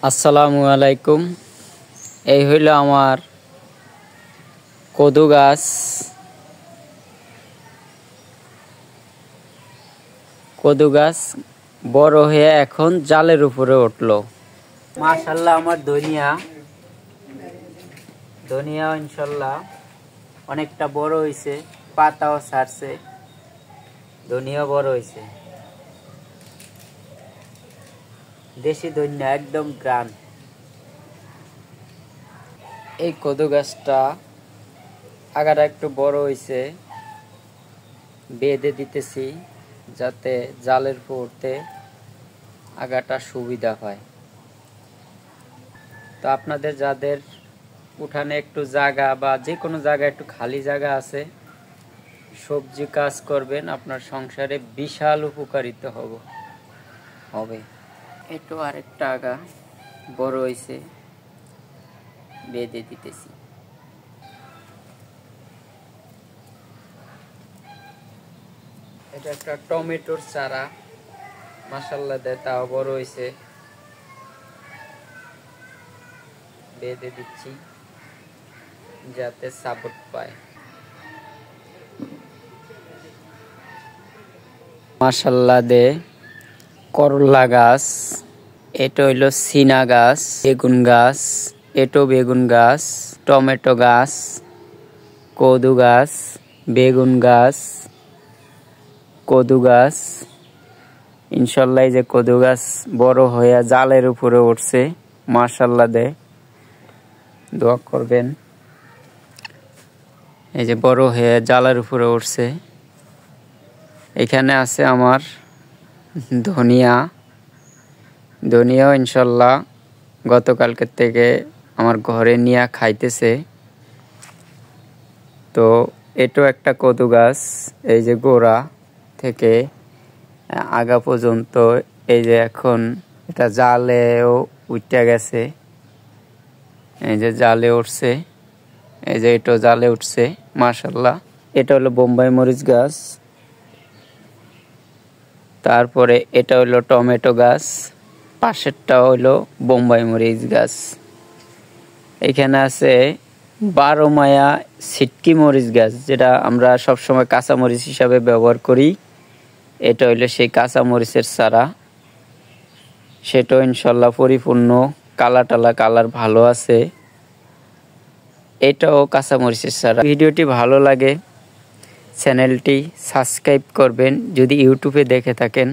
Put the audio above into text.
আসসালামু আলাইকুম। এই হইল আমার কদু গাছ। কদু গাছ বড় হয়ে এখন জালের উপরে উঠলো। মাশাআল্লাহ আমার ধনিয়া ইনশাআল্লাহ অনেকটা বড় হয়েছে, পাতাও ছাড়ছে, ধনিয়া বড় হয়েছে। দেশি ধনিয়া একদম গ্রান। এই কদু গাছটা আগাটা একটু বড় হয়েছে, বেঁধে দিতেছি যাতে জালের পড়তে আগাটা সুবিধা হয়। তো আপনাদের যাদের উঠানে একটু জায়গা বা যে কোনো জায়গায় একটু খালি জায়গা আছে, সবজি কাজ করবেন, আপনার সংসারে বিশাল উপকারিত হবে। একটু আরেকটা আগা বড় হয়েছে, বেঁধে দিতেছি। এটা একটা টমেটোর চারা, মাশাআল্লাহ দেয়, তাও বড় হয়েছে, বেঁধে দিচ্ছি যাতে সাপোর্ট পায়। মাশাআল্লাহ দে করলা গাছ, এটা হইলো সিনা গাছ, বেগুন গাছ, এটো বেগুন গাছ, টমেটো গাছ, কদু গাছ, বেগুন গাছ, কদু গাছ। ইনশাল্লাহ এই যে কদু গাছ বড় হয়ে জালের উপরে উঠছে, মাশাআল্লাহ দে, দোয়া করবেন। এই যে বড় হয়ে জালের উপরে উঠছে। এখানে আছে আমার ধনিয়াও ইনশাল্লাহ গতকালকের থেকে আমার ঘরে নিয়ে খাইতেছে। তো এটাও একটা কদু গাছ, এই যে গোড়া থেকে আগা পর্যন্ত, এই যে এখন এটা জালেও উঠে গেছে, এই যে জালে উঠছে, এই যে এটাও জালে উঠছে, মাশাআল্লাহ। এটা হলো বোম্বাই মরিচ গাছ। তারপরে এটা হলো টমেটো গাছ, পাশেরটা হলো বোম্বাই মরিচ গাছ। এখানে আছে 12 মায়া সিটকি মরিচ গাছ, যেটা আমরা সবসময় কাঁচা মরিচ হিসাবে ব্যবহার করি। এটা হইলো সেই কাঁচা মরিচের চারা, সেটাও ইনশাল্লাহ পরিপূর্ণ কালার ভালো আছে। এটাও কাঁচা মরিচের চারা। ভিডিওটি ভালো লাগে চ্যানেলটি সাবস্ক্রাইব করবেন যদি ইউটিউবে দেখে থাকেন।